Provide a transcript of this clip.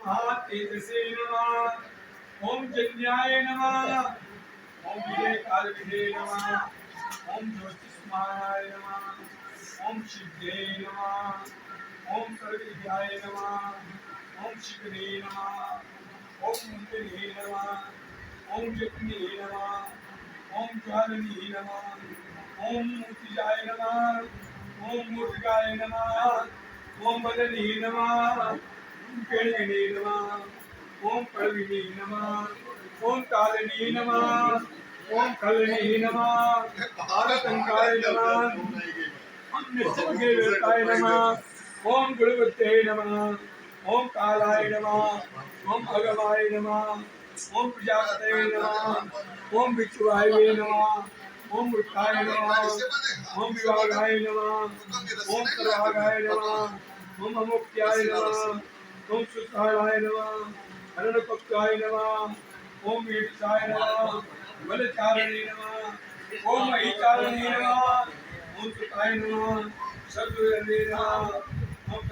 तेजसे नमः। ओम जन्याय नमः। ओम विजयकालविदे नमः। ओम ज्योतिष्मानाय नमः। ओम सिद्धे नमः। ओम सर्वविद्याय नमः। ओम शिवने नमः। ओम मुक्तये नमः। ओम यज्ञे नमः। ओम ज्वालने नमः। ओम मूर्तिजाय नमः। ओम मूर्तिकाय नमः। ओम बदने नमः। ओम केळगिने नमः। ओम कळविने नमः। ओम कालने नमः। ओम कलने नमः। आरतंकाय नमः। ओम निश्चलके वेताय नमः। ओम गुरुवते नमः। ओम कालाय नमः। ओम अगवाय नमः। ओम प्रजापतये नमः। ओम विष्णुवाय नमः। ओम वृक्षाय नमः। ओम विभागाय नमः। ओम सर्वागाय नमः। ओम अमुक्त्याय नमः। ओम सुताय नमः। अरणपक्षाय नमः। ओम वीरसाय नमः। बलचारणे नमः। ओम महिचारणे नमः। ओम सुताय नमः। सद्गुरुदेव नमः। ओम